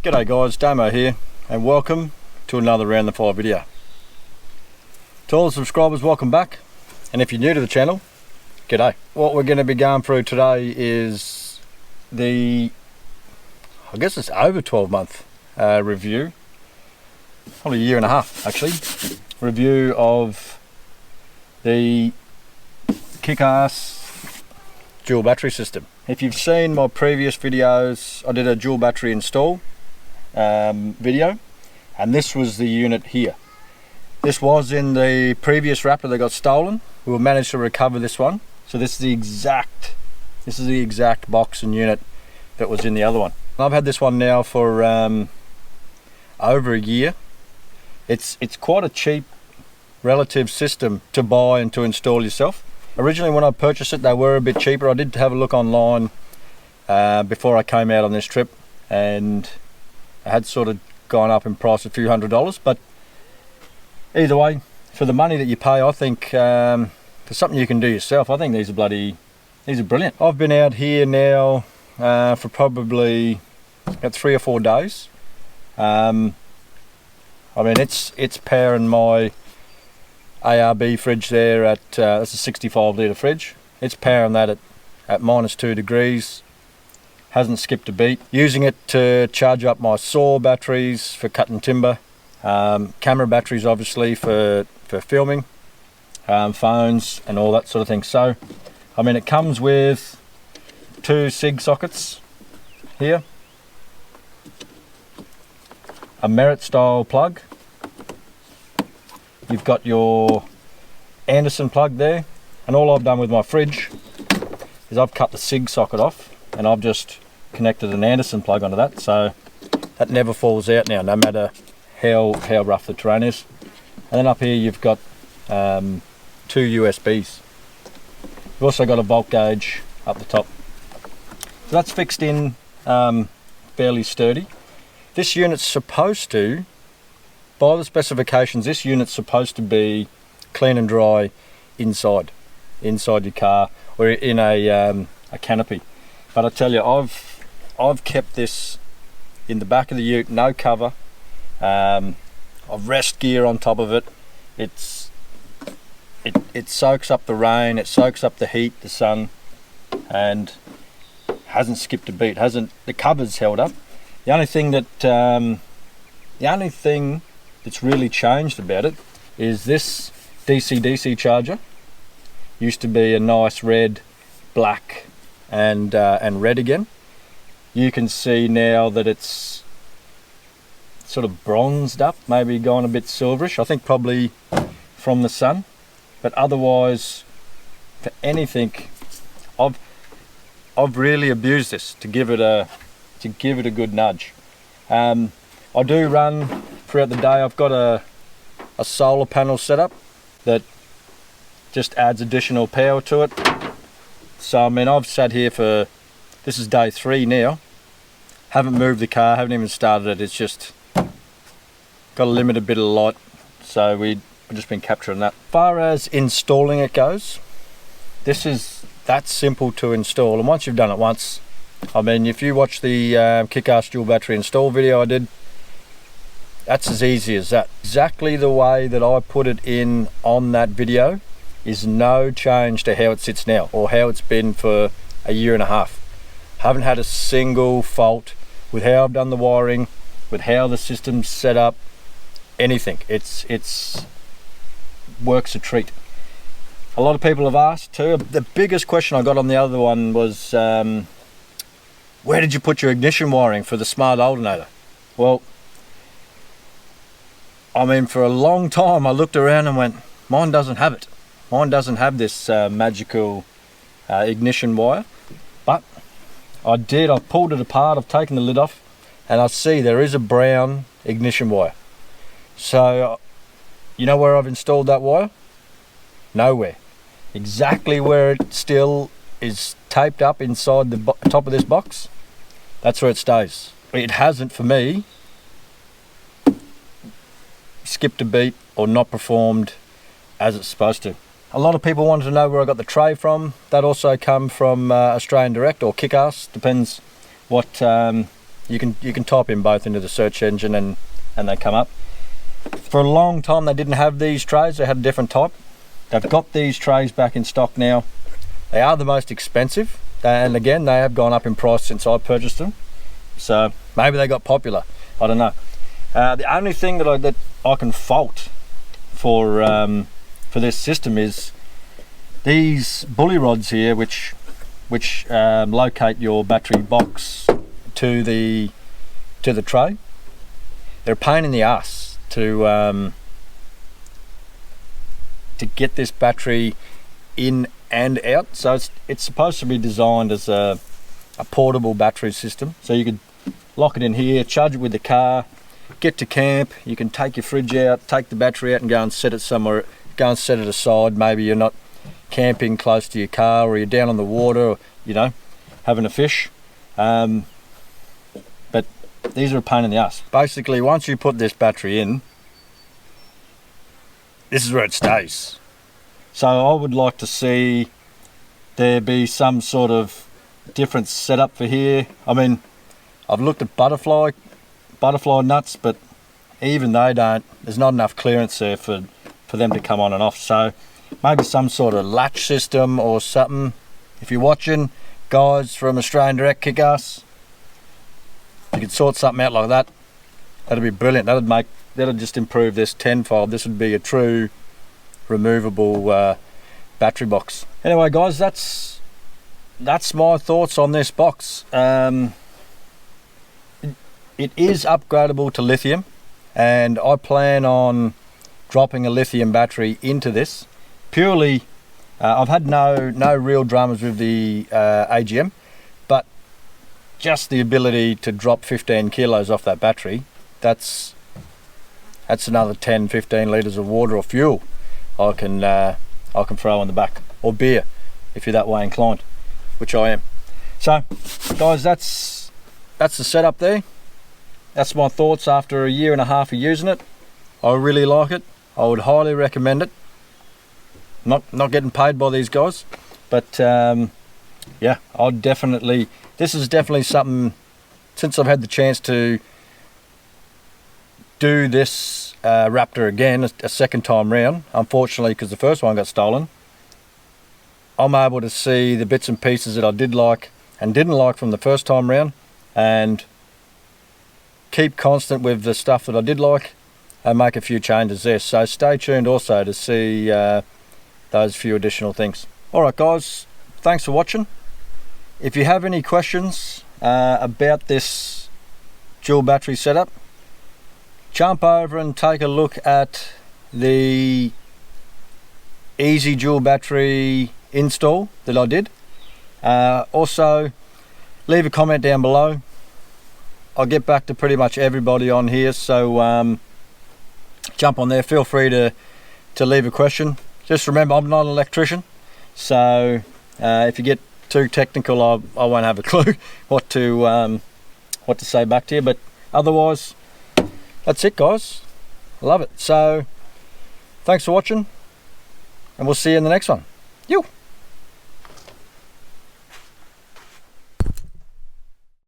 G'day guys, Damo here, and welcome to another Round the Fire video. To all the subscribers, welcome back, and if you're new to the channel, g'day. What we're going to be going through today is I guess it's over 12-month review, probably a year and a half actually, review of the Kick-Ass dual battery system. If you've seen my previous videos, I did a dual battery install video, and this was the unit here. This was in the previous Raptor that got stolen. We managed to recover this one. So this is the exact box and unit that was in the other one. I've had this one now for over a year. It's quite a cheap relative system to buy and to install yourself. Originally when I purchased it, they were a bit cheaper. I did have a look online before I came out on this trip, and it had sort of gone up in price a few $100s, but either way, for the money that you pay, I think for something you can do yourself, I think these are brilliant. I've been out here now for probably about 3 or 4 days. I mean, it's powering my ARB fridge there at that's a 65 litre fridge. It's powering that at -2 degrees. Hasn't skipped a beat. Using it to charge up my saw batteries for cutting timber, camera batteries obviously for filming, phones and all that sort of thing. So I mean, it comes with 2 SIG sockets here, a Merit style plug, you've got your Anderson plug there, and all I've done with my fridge is I've cut the SIG socket off and I've just connected an Anderson plug onto that, so that never falls out now, no matter how rough the terrain is. And then up here you've got 2 USBs. You've also got a volt gauge up the top. So that's fixed in fairly sturdy. This unit's supposed to, by the specifications, this unit's supposed to be clean and dry inside your car or in a canopy. But I tell you, I've kept this in the back of the ute, no cover. I've rest gear on top of it. It soaks up the rain, it soaks up the heat, the sun, and hasn't skipped a beat. The cover's held up. The only thing that's really changed about it is this DC-DC charger. Used to be a nice red, black, and red again. You can see now that it's sort of bronzed up, maybe gone a bit silverish. I think probably from the sun. But otherwise, for anything, I've really abused this to give it a good nudge. I do run throughout the day. I've got a solar panel set up that just adds additional power to it. So I mean, I've sat here for, this is day 3 now. Haven't moved the car, haven't even started it. It's just got a limited bit of light, so we've just been capturing that. As far as installing it goes, this is that simple to install, and once you've done it once, I mean, if you watch the Kick-Ass dual battery install video I did, that's as easy as that. Exactly the way that I put it in on that video is no change to how it sits now or how it's been for a year and a half. Haven't had a single fault with how I've done the wiring, with how the system's set up, anything. It's works a treat. A lot of people have asked too. The biggest question I got on the other one was, where did you put your ignition wiring for the smart alternator? Well, I mean, for a long time I looked around and went, mine doesn't have it. Mine doesn't have this magical ignition wire. But I pulled it apart, I've taken the lid off, and I see there is a brown ignition wire. So, you know where I've installed that wire? Nowhere. Exactly where it still is taped up inside the top of this box, that's where it stays. It hasn't, for me, skipped a beat or not performed as it's supposed to. A lot of people wanted to know where I got the tray from. That also come from Australian Direct or Kick-Ass, depends what You can type in both into the search engine and they come up. For a long time they didn't have these trays, they had a different type. They've got these trays back in stock now. They are the most expensive, and again they have gone up in price since I purchased them, so maybe they got popular, I don't know. The only thing that I can fault for this system is these bully rods here, which locate your battery box to the tray. They're a pain in the ass to get this battery in and out. So it's supposed to be designed as a portable battery system, so you could lock it in here, charge it with the car, get to camp, you can take your fridge out, take the battery out and go and set it somewhere, go and set it aside. Maybe you're not camping close to your car, or you're down on the water, or, you know, having a fish. But these are a pain in the ass. Basically, once you put this battery in, this is where it stays. So I would like to see there be some sort of different setup for here. I mean, I've looked at butterfly nuts, but even they don't, there's not enough clearance there for them to come on and off. So maybe some sort of latch system or something. If you're watching, guys from Australian Direct, kick ass. You could sort something out like that. That'd be brilliant. That'd just improve this tenfold. This would be a true removable battery box. Anyway guys, that's my thoughts on this box. It is upgradable to lithium, and I plan on dropping a lithium battery into this. Purely, I've had no real dramas with the AGM, but just the ability to drop 15 kilos off that battery, that's another 10-15 litres of water or fuel I can throw on the back, or beer if you're that way inclined, which I am. So guys, that's the setup there. That's my thoughts after a year and a half of using it. I really like it. I would highly recommend it. Not getting paid by these guys, but yeah, this is definitely something, since I've had the chance to do this Raptor again a second time round, unfortunately because the first one got stolen, I'm able to see the bits and pieces that I did like and didn't like from the first time round, and keep constant with the stuff that I did like and make a few changes there. So stay tuned also to see those few additional things. Alright guys, thanks for watching. If you have any questions about this dual battery setup, jump over and take a look at the easy dual battery install that I did. Also, leave a comment down below. I'll get back to pretty much everybody on here, so jump on there, feel free to leave a question. Just remember, I'm not an electrician, so if you get too technical, I won't have a clue what to say back to you, but otherwise that's it guys. I love it. So thanks for watching, and we'll see you in the next one. You.